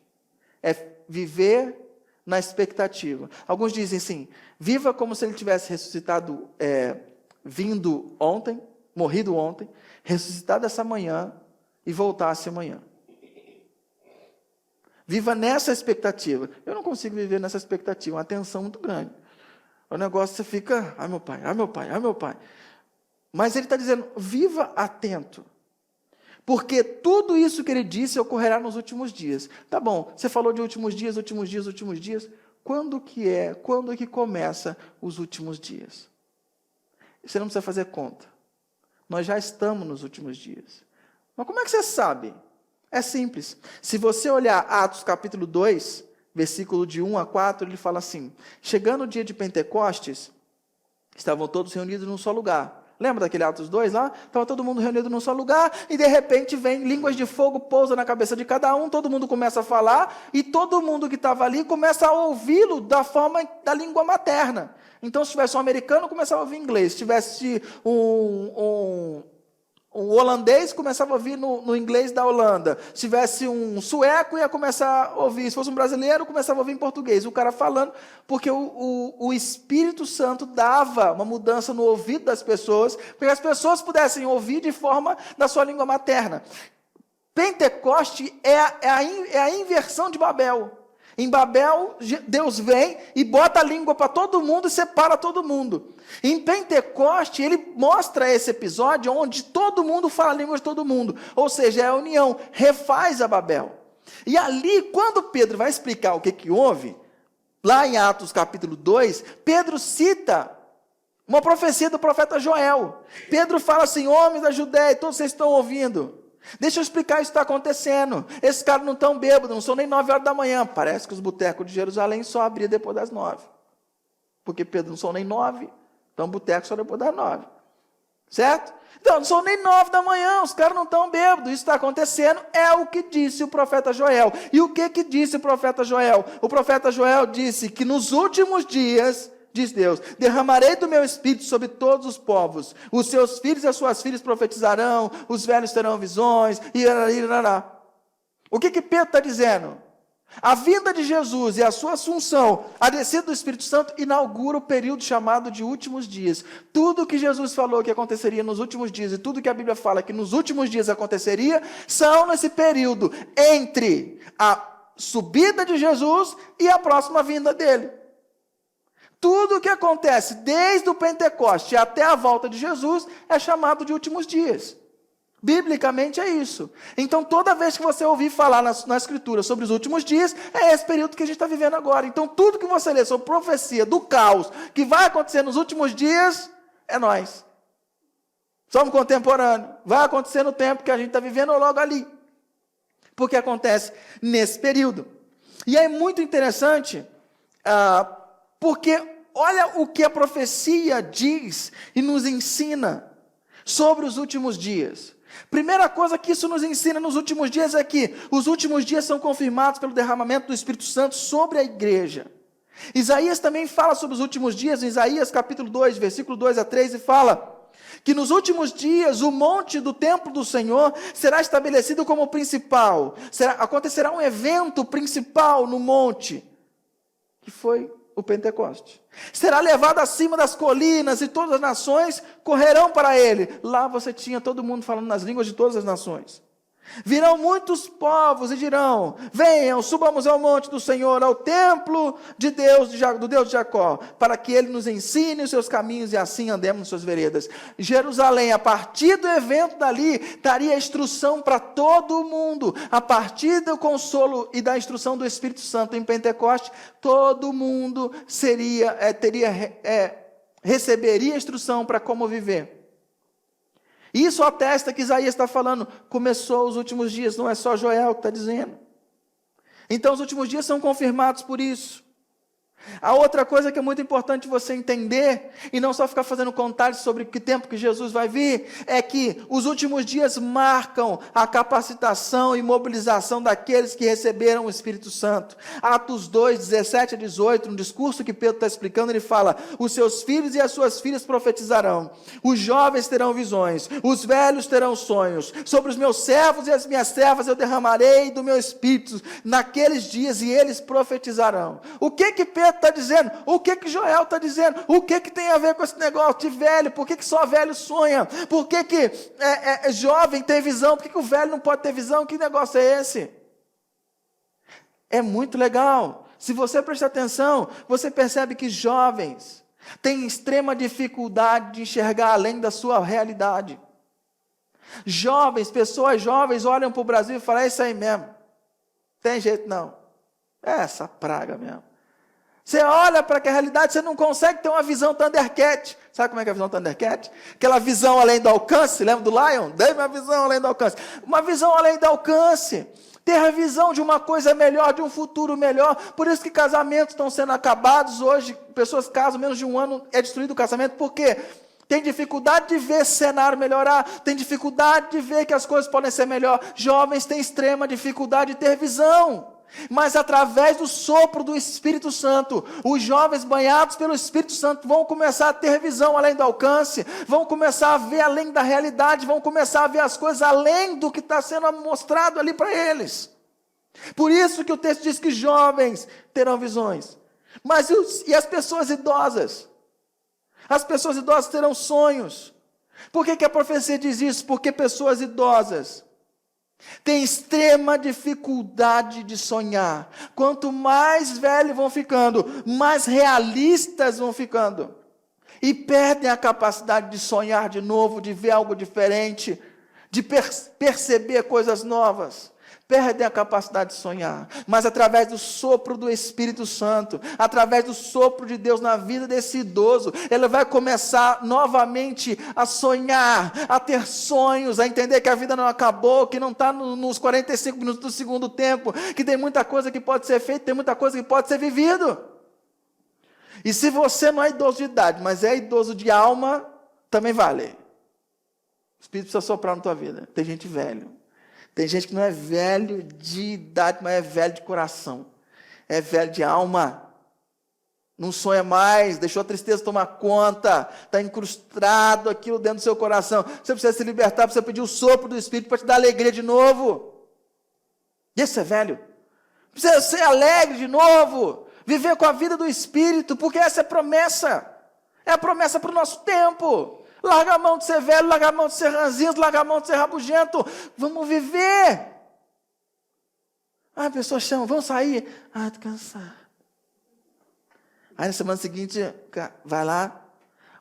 É viver na expectativa. Alguns dizem assim: viva como se ele tivesse ressuscitado, vindo ontem, morrido ontem, ressuscitado essa manhã e voltasse amanhã. Viva nessa expectativa. Eu não consigo viver nessa expectativa, uma tensão muito grande. O negócio você fica: ai meu pai, ai meu pai, ai meu pai. Mas ele está dizendo: viva atento. Porque tudo isso que ele disse ocorrerá nos últimos dias. Tá bom, você falou de últimos dias, últimos dias, últimos dias. Quando que começa os últimos dias? Você não precisa fazer conta. Nós já estamos nos últimos dias. Mas como é que você sabe? É simples. Se você olhar Atos capítulo 2, versículo de 1 a 4, ele fala assim: chegando o dia de Pentecostes, estavam todos reunidos num só lugar. Lembra daquele Atos 2 lá? Estava todo mundo reunido num só lugar, e de repente vem línguas de fogo, pousa na cabeça de cada um, todo mundo começa a falar, e todo mundo que estava ali começa a ouvi-lo da forma da língua materna. Então, se tivesse um americano, começava a ouvir inglês. Se tivesse um holandês, começava a ouvir no inglês da Holanda. Se tivesse um sueco, ia começar a ouvir. Se fosse um brasileiro, começava a ouvir em português. O cara falando, porque o Espírito Santo dava uma mudança no ouvido das pessoas, para que as pessoas pudessem ouvir de forma da sua língua materna. Pentecoste é a inversão de Babel. Em Babel, Deus vem e bota a língua para todo mundo e separa todo mundo. Em Pentecoste, ele mostra esse episódio onde todo mundo fala a língua de todo mundo. Ou seja, é a união, refaz a Babel. E ali, quando Pedro vai explicar o que houve, lá em Atos capítulo 2, Pedro cita uma profecia do profeta Joel. Pedro fala assim: homens da Judéia, todos vocês estão ouvindo. Deixa eu explicar isso que está acontecendo. Esses caras não estão bêbados, não são nem 9 horas da manhã. Parece que os botecos de Jerusalém só abriam depois das 9. Porque Pedro não são nem 9, então boteco só depois das 9. Certo? Então, não são nem 9 da manhã, os caras não estão bêbados. Isso está acontecendo, é o que disse o profeta Joel. E o que disse o profeta Joel? O profeta Joel disse que nos últimos dias, diz Deus, derramarei do meu espírito sobre todos os povos. Os seus filhos e as suas filhas profetizarão, os velhos terão visões, irará. O que Pedro está dizendo? A vinda de Jesus e a sua assunção, a descida do Espírito Santo, inaugura o período chamado de últimos dias. Tudo que Jesus falou que aconteceria nos últimos dias e tudo que a Bíblia fala que nos últimos dias aconteceria, são nesse período entre a subida de Jesus e a próxima vinda dele. Tudo o que acontece desde o Pentecoste até a volta de Jesus é chamado de últimos dias. Biblicamente é isso. Então, toda vez que você ouvir falar na Escritura sobre os últimos dias, é esse período que a gente está vivendo agora. Então, tudo que você lê sobre profecia do caos que vai acontecer nos últimos dias, é nós. Somos contemporâneos. Vai acontecer no tempo que a gente está vivendo logo ali. Porque acontece nesse período. E é muito interessante, porque olha o que a profecia diz e nos ensina sobre os últimos dias. Primeira coisa que isso nos ensina nos últimos dias é que os últimos dias são confirmados pelo derramamento do Espírito Santo sobre a igreja. Isaías também fala sobre os últimos dias, em Isaías capítulo 2, versículo 2 a 3, e fala que nos últimos dias o monte do templo do Senhor será estabelecido como principal. Acontecerá um evento principal no monte, que foi o Pentecoste. Será levado acima das colinas e todas as nações correrão para ele. Lá você tinha todo mundo falando nas línguas de todas as nações. Virão muitos povos e dirão: venham, subamos ao monte do Senhor, ao templo de Deus, do Deus de Jacó, para que Ele nos ensine os seus caminhos e assim andemos nas suas veredas. Jerusalém, a partir do evento dali, daria instrução para todo mundo. A partir do consolo e da instrução do Espírito Santo em Pentecoste, todo mundo receberia instrução para como viver. Isso atesta que Isaías está falando, começou os últimos dias, não é só Joel que está dizendo. Então os últimos dias são confirmados por isso. A outra coisa que é muito importante você entender, e não só ficar fazendo contagens sobre que tempo que Jesus vai vir, é que os últimos dias marcam a capacitação e mobilização daqueles que receberam o Espírito Santo. Atos 2, 17 a 18, no discurso que Pedro está explicando, ele fala: os seus filhos e as suas filhas profetizarão, os jovens terão visões, os velhos terão sonhos, sobre os meus servos e as minhas servas eu derramarei do meu Espírito naqueles dias e eles profetizarão. O que Pedro está dizendo? O que Joel está dizendo? O que tem a ver com esse negócio de velho? Por que só velho sonha? Por que jovem tem visão? Por que o velho não pode ter visão? Que negócio é esse? É muito legal. Se você prestar atenção, você percebe que jovens têm extrema dificuldade de enxergar além da sua realidade. Jovens, pessoas jovens olham para o Brasil e falam: é isso aí mesmo. Tem jeito não. É essa praga mesmo. Você olha para a realidade, você não consegue ter uma visão Thundercat. Sabe como é que é a visão Thundercat? Aquela visão além do alcance, lembra do Lion? Dei uma visão além do alcance. Uma visão além do alcance. Ter a visão de uma coisa melhor, de um futuro melhor. Por isso que casamentos estão sendo acabados hoje. Pessoas casam, menos de um ano é destruído o casamento. Por quê? Tem dificuldade de ver esse cenário melhorar. Tem dificuldade de ver que as coisas podem ser melhor. Jovens têm extrema dificuldade de ter visão. Mas através do sopro do Espírito Santo, os jovens banhados pelo Espírito Santo vão começar a ter visão além do alcance, vão começar a ver além da realidade, vão começar a ver as coisas além do que está sendo mostrado ali para eles. Por isso que o texto diz que jovens terão visões. Mas e as pessoas idosas? As pessoas idosas terão sonhos. Por que a profecia diz isso? Porque pessoas idosas tem extrema dificuldade de sonhar. Quanto mais velhos vão ficando, mais realistas vão ficando. E perdem a capacidade de sonhar de novo, de ver algo diferente, de perceber coisas novas. Perdem a capacidade de sonhar. Mas através do sopro do Espírito Santo, através do sopro de Deus na vida desse idoso, ele vai começar novamente a sonhar, a ter sonhos, a entender que a vida não acabou, que não está nos 45 minutos do segundo tempo, que tem muita coisa que pode ser feita, tem muita coisa que pode ser vivido. E se você não é idoso de idade, mas é idoso de alma, também vale. O Espírito precisa soprar na tua vida. Tem gente velho. Tem gente que não é velho de idade, mas é velho de coração. É velho de alma. Não sonha mais, deixou a tristeza tomar conta. Está incrustado aquilo dentro do seu coração. Você precisa se libertar, precisa pedir o sopro do Espírito para te dar alegria de novo. Esse é velho. Precisa ser alegre de novo. Viver com a vida do Espírito, porque essa é a promessa. É a promessa para o nosso tempo. Larga a mão de ser velho, larga a mão de ser ranzinho, larga a mão de ser rabugento. Vamos viver. A pessoa chama, vamos sair. Estou cansado. Aí na semana seguinte, vai lá.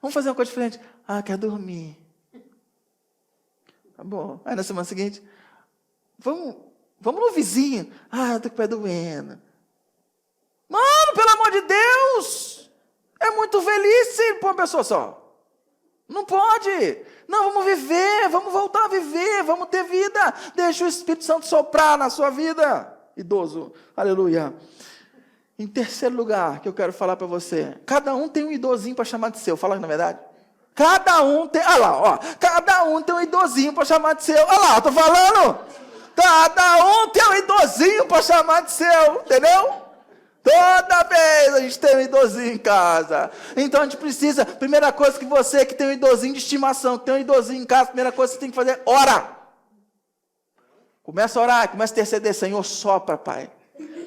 Vamos fazer uma coisa diferente. Quer dormir. Tá bom. Aí na semana seguinte, vamos no vizinho. Estou com o pé doendo. Mano, pelo amor de Deus. É muito velhice para uma pessoa só. Não pode. Não, vamos viver, vamos voltar a viver, vamos ter vida. Deixa o Espírito Santo soprar na sua vida. Idoso, aleluia. Em terceiro lugar, que eu quero falar para você. Cada um tem um idosinho para chamar de seu. Fala na verdade. Cada um tem, olha lá, ó. Cada um tem um idosinho para chamar de seu. Olha lá, estou falando. Cada um tem um idosinho para chamar de seu. Entendeu? Toda vez a gente tem um idosinho em casa. Então a gente precisa, primeira coisa que você que tem um idosinho de estimação, que tem um idosinho em casa, primeira coisa que você tem que fazer, ora. Começa a orar, começa a interceder. Senhor, sopra, Pai.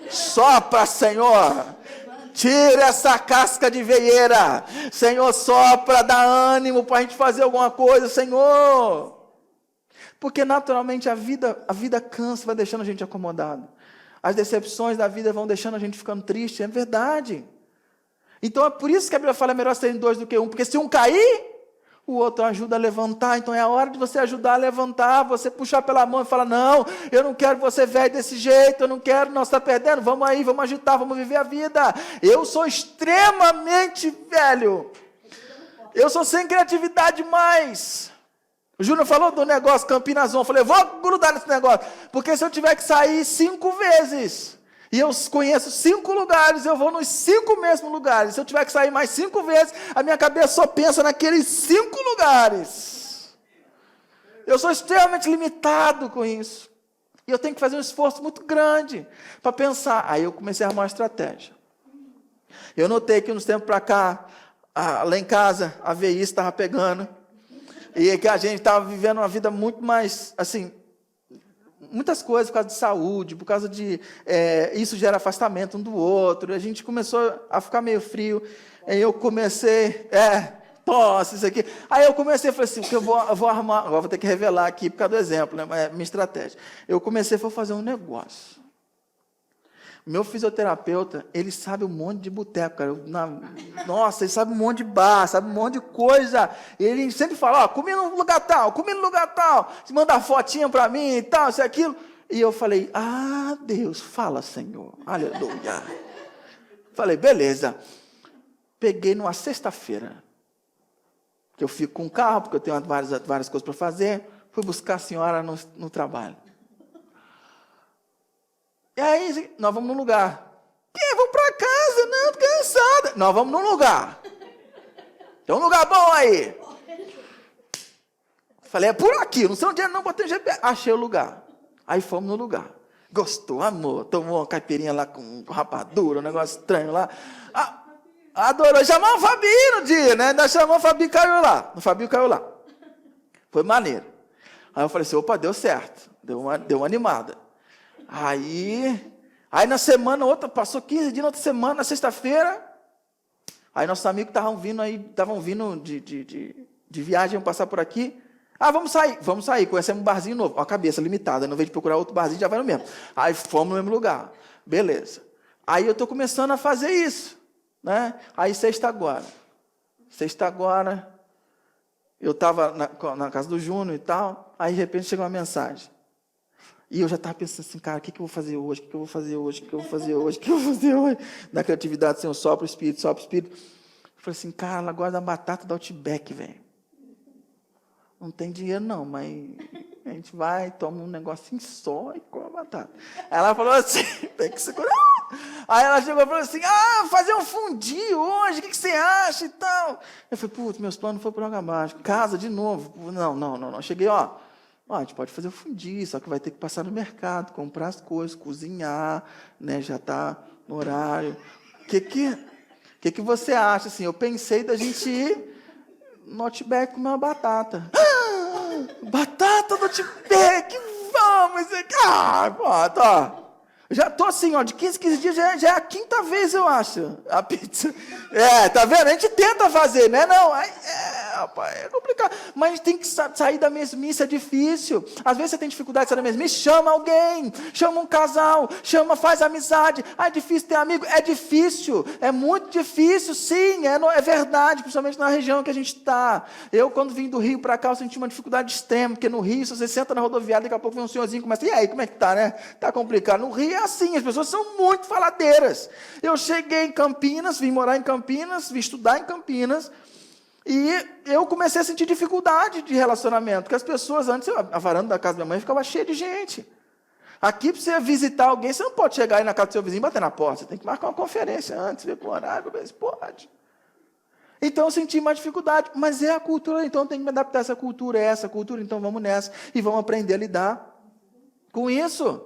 Sopra, Senhor. Tira essa casca de veieira. Senhor, sopra, dá ânimo para a gente fazer alguma coisa, Senhor. Porque naturalmente a vida cansa, vai deixando a gente acomodado. As decepções da vida vão deixando a gente ficando triste, é verdade. Então é por isso que a Bíblia fala, é melhor serem dois do que um, porque se um cair, o outro ajuda a levantar. Então é a hora de você ajudar a levantar, você puxar pela mão e falar, não, eu não quero você velho desse jeito, eu não quero, nós está perdendo, vamos aí, vamos agitar, vamos viver a vida. Eu sou extremamente velho, eu sou sem criatividade mais. O Júnior falou do negócio Campinas 1, eu falei, vou grudar nesse negócio, porque se eu tiver que sair 5 vezes, e eu conheço 5 lugares, eu vou nos 5 mesmos lugares. Se eu tiver que sair mais 5 vezes, a minha cabeça só pensa naqueles 5 lugares. Eu sou extremamente limitado com isso. E eu tenho que fazer um esforço muito grande para pensar. Aí eu comecei a armar uma estratégia. Eu notei que uns tempos para cá, lá em casa, a VI estava pegando. E que a gente estava vivendo uma vida muito mais, assim, muitas coisas por causa de saúde, por causa de... isso gera afastamento um do outro. A gente começou a ficar meio frio. Aí eu comecei... tosse, isso aqui. Aí eu comecei, falei assim, eu vou armar... Agora vou ter que revelar aqui por causa do exemplo, né? Mas é minha estratégia. Eu comecei a fazer um negócio. Meu fisioterapeuta, ele sabe um monte de boteco, cara. Nossa, ele sabe um monte de bar, sabe um monte de coisa. Ele sempre fala, comi no lugar tal, manda fotinha para mim e tal, isso e aquilo. E eu falei, Deus, fala, Senhor, aleluia. Falei, beleza. Peguei numa sexta-feira, que eu fico com o carro, porque eu tenho várias coisas para fazer, fui buscar a senhora no trabalho. E aí, nós vamos num lugar. Vamos para casa, não, tô cansada. Nós vamos num lugar. Tem um lugar bom aí. Falei, é por aqui, não sei onde é, não, botei o GPS. Achei o lugar. Aí fomos no lugar. Gostou, amor, tomou uma caipirinha lá com rapadura, um negócio estranho lá. Adorou, chamou o Fabinho no dia, né? Ainda chamou o Fabinho, caiu lá. O Fabinho caiu lá. Foi maneiro. Aí eu falei assim, opa, deu certo. Deu uma animada. Aí na semana, passou 15 dias, na outra semana, na sexta-feira, aí nossos amigos estavam vindo de viagem, iam passar por aqui. Vamos sair, conhecemos um barzinho novo, uma cabeça limitada, não veio de procurar outro barzinho, já vai no mesmo. Aí fomos no mesmo lugar, beleza. Aí eu estou começando a fazer isso, né? Aí sexta agora, eu estava na casa do Júnior e tal, aí de repente chegou uma mensagem. E eu já estava pensando assim, cara, o que eu vou fazer hoje? Na criatividade, Senhor, sopra o Espírito. Eu falei assim, cara, ela guarda a batata do Outback, velho. Não tem dinheiro não, mas a gente vai, toma um negocinho só e come a batata. Aí ela falou assim, tem que segurar. Aí ela chegou e falou assim, fazer um fundi hoje, o que você acha e tal? Eu falei, putz, meus planos foram por água abaixo. Casa de novo. Não. Cheguei, a gente pode fazer o fundi, só que vai ter que passar no mercado, comprar as coisas, cozinhar, né? Já está no horário. O que você acha? Assim, eu pensei da gente ir no Outback comer uma batata. Batata do Outback, vamos! Já estou assim, de 15 dias, já é a 5ª vez, eu acho, a pizza. Tá vendo? A gente tenta fazer, né? Não, rapaz, é complicado. Mas a gente tem que sair da mesmice, é difícil. Às vezes você tem dificuldade de sair da mesmice, chama alguém, chama um casal, faz amizade. É difícil ter amigo? É difícil, é muito difícil, sim, é verdade, principalmente na região que a gente está. Eu, quando vim do Rio para cá, eu senti uma dificuldade extrema, porque no Rio, se você senta na rodoviária, daqui a pouco vem um senhorzinho e começa, e aí, como é que tá, né? Tá complicado. No Rio é assim, as pessoas são muito faladeiras. Eu cheguei em Campinas, vim morar em Campinas, vim estudar em Campinas, e eu comecei a sentir dificuldade de relacionamento, porque as pessoas, antes, a varanda da casa da minha mãe ficava cheia de gente. Aqui, para você visitar alguém, você não pode chegar aí na casa do seu vizinho e bater na porta, você tem que marcar uma conferência antes, ver com o horário, ver se pode. Então eu senti mais dificuldade, mas é a cultura, então eu tenho que me adaptar a essa cultura, então vamos nessa, e vamos aprender a lidar com isso.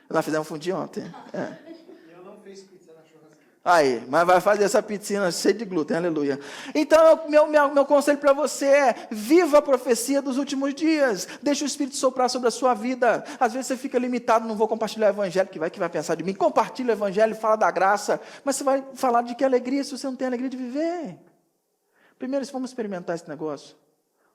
Nós fizemos fundi ontem. Eu não fiz pizza na churrasqueira. Aí, mas vai fazer essa pizzinha cheia de glúten, aleluia. Então, meu conselho para você é, viva a profecia dos últimos dias, deixa o Espírito soprar sobre a sua vida. Às vezes você fica limitado, não vou compartilhar o evangelho, que vai pensar de mim. Compartilha o evangelho, fala da graça, mas você vai falar de que alegria se você não tem alegria de viver. Primeiro, vamos experimentar esse negócio.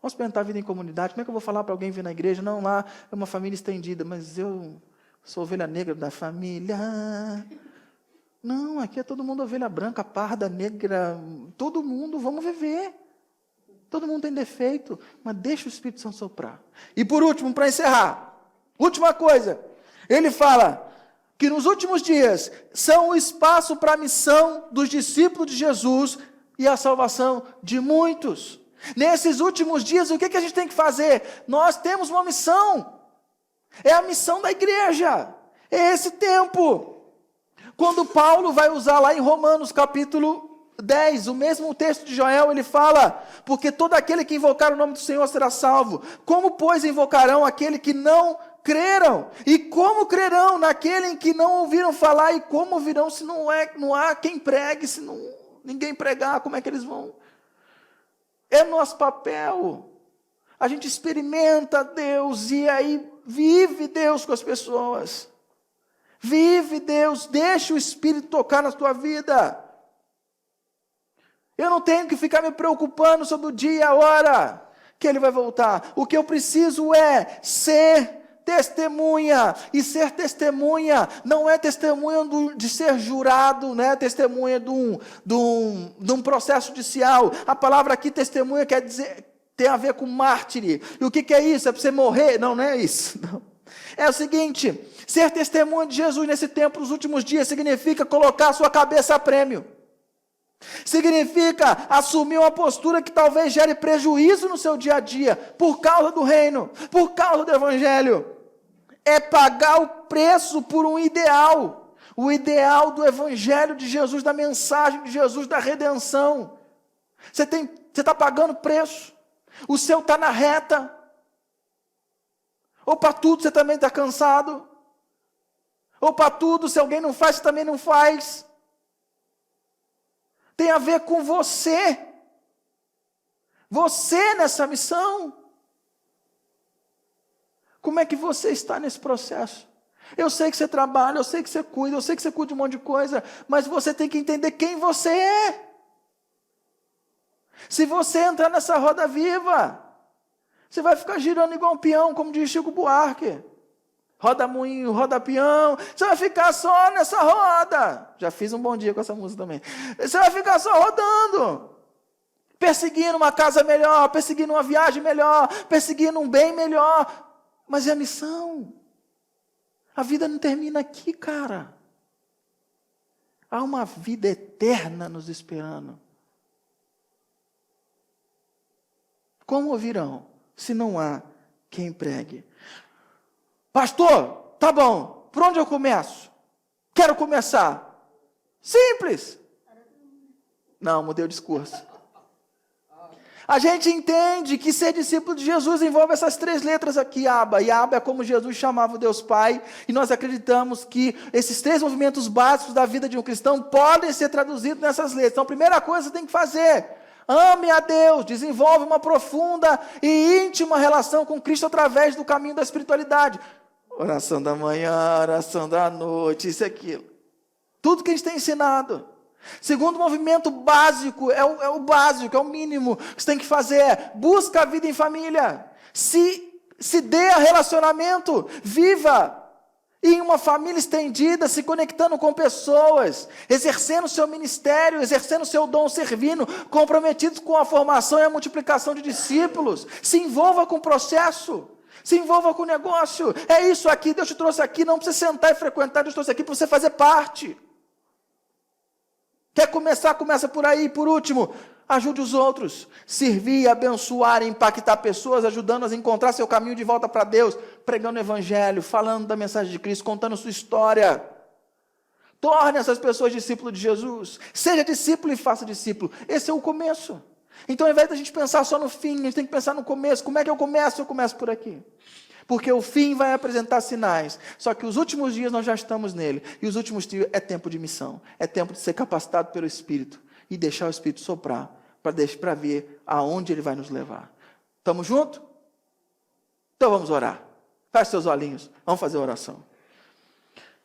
Vamos experimentar a vida em comunidade. Como é que eu vou falar para alguém vir na igreja? Não, lá é uma família estendida, mas eu sou ovelha negra da família. Não, aqui é todo mundo ovelha branca, parda, negra, todo mundo, vamos viver. Todo mundo tem defeito, mas deixa o Espírito Santo soprar. E por último, para encerrar, última coisa, ele fala que nos últimos dias são o espaço para a missão dos discípulos de Jesus e a salvação de muitos. Nesses últimos dias, o que a gente tem que fazer? Nós temos uma missão. É a missão da igreja. É esse tempo. Quando Paulo vai usar lá em Romanos capítulo 10, o mesmo texto de Joel, ele fala, porque todo aquele que invocar o nome do Senhor será salvo. Como, pois, invocarão aquele que não creram? E como crerão naquele em que não ouviram falar? E como ouvirão se não há quem pregue, se ninguém pregar, como é que eles vão? É nosso papel. A gente experimenta Deus e aí vive Deus com as pessoas. Vive Deus, deixa o Espírito tocar na tua vida. Eu não tenho que ficar me preocupando sobre o dia e a hora que ele vai voltar. O que eu preciso é ser testemunha. E ser testemunha não é testemunha de ser jurado, não é testemunha de um processo judicial. A palavra aqui, testemunha, quer dizer, tem a ver com mártire. E o que é isso? É para você morrer? Não, não é isso. Não. É o seguinte, ser testemunha de Jesus nesse tempo, nos últimos dias, significa colocar a sua cabeça a prêmio. Significa assumir uma postura que talvez gere prejuízo no seu dia a dia, por causa do reino, por causa do evangelho. É pagar o preço por um ideal, o ideal do evangelho de Jesus, da mensagem de Jesus, da redenção. Você está pagando preço, o seu está na reta, ou para tudo você também está cansado, ou para tudo, se alguém não faz, você também não faz. Tem a ver com você. Você nessa missão. Como é que você está nesse processo? Eu sei que você trabalha, eu sei que você cuida, eu sei que você cuida de um monte de coisa, mas você tem que entender quem você é. Se você entrar nessa roda viva, você vai ficar girando igual um peão, como diz Chico Buarque. Roda moinho, roda peão, você vai ficar só nessa roda. Já fiz um bom dia com essa música também. Você vai ficar só rodando, perseguindo uma casa melhor, perseguindo uma viagem melhor, perseguindo um bem melhor. Mas é a missão. A vida não termina aqui, cara. Há uma vida eterna nos esperando. Como ouvirão, se não há quem pregue? Pastor, tá bom, por onde eu começo? Quero começar. Simples. Não, mudei o discurso. A gente entende que ser discípulo de Jesus envolve essas 3 letras aqui, Abba. E Abba é como Jesus chamava o Deus Pai. E nós acreditamos que esses 3 movimentos básicos da vida de um cristão podem ser traduzidos nessas letras. Então, a primeira coisa que você tem que fazer: ame a Deus, desenvolve uma profunda e íntima relação com Cristo através do caminho da espiritualidade. Oração da manhã, oração da noite, isso e aquilo. Tudo que a gente tem ensinado. Segundo movimento básico, é o básico, é o mínimo que você tem que fazer. Busca a vida em família. Se dê a relacionamento, viva em uma família estendida, se conectando com pessoas, exercendo seu ministério, exercendo seu dom, servindo, comprometidos com a formação e a multiplicação de discípulos. Se envolva com o processo. Se envolva com o negócio. É isso aqui, Deus te trouxe aqui, não precisa sentar e frequentar, Deus te trouxe aqui para você fazer parte. Quer começar? Começa por aí. Por último, ajude os outros. Servir, abençoar, impactar pessoas, ajudando-as a encontrar seu caminho de volta para Deus, pregando o evangelho, falando da mensagem de Cristo, contando sua história. Torne essas pessoas discípulos de Jesus. Seja discípulo e faça discípulo. Esse é o começo. Então, ao invés da gente pensar só no fim, a gente tem que pensar no começo. Como é que eu começo? Eu começo por aqui. Porque o fim vai apresentar sinais. Só que os últimos dias nós já estamos nele. E os últimos dias é tempo de missão. É tempo de ser capacitado pelo Espírito. E deixar o Espírito soprar. Para ver aonde ele vai nos levar. Estamos juntos? Então vamos orar. Feche seus olhinhos. Vamos fazer a oração.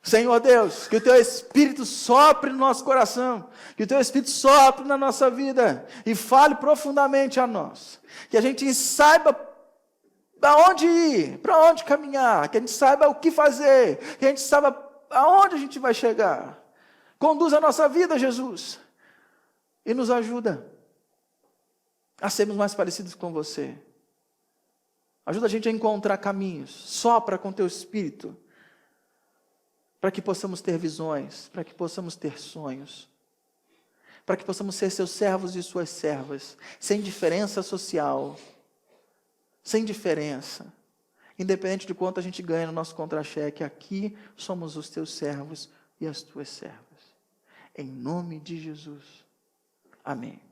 Senhor Deus, que o Teu Espírito sopre no nosso coração, que o Teu Espírito sopre na nossa vida e fale profundamente a nós. Que a gente saiba para onde ir, para onde caminhar, que a gente saiba o que fazer, que a gente saiba aonde a gente vai chegar. Conduz a nossa vida, Jesus, e nos ajuda a sermos mais parecidos com Você. Ajuda a gente a encontrar caminhos, sopra com Teu Espírito, para que possamos ter visões, para que possamos ter sonhos, para que possamos ser Seus servos e Suas servas, sem diferença social, sem diferença, independente de quanto a gente ganha no nosso contra-cheque, aqui somos os Teus servos e as Tuas servas. Em nome de Jesus. Amém.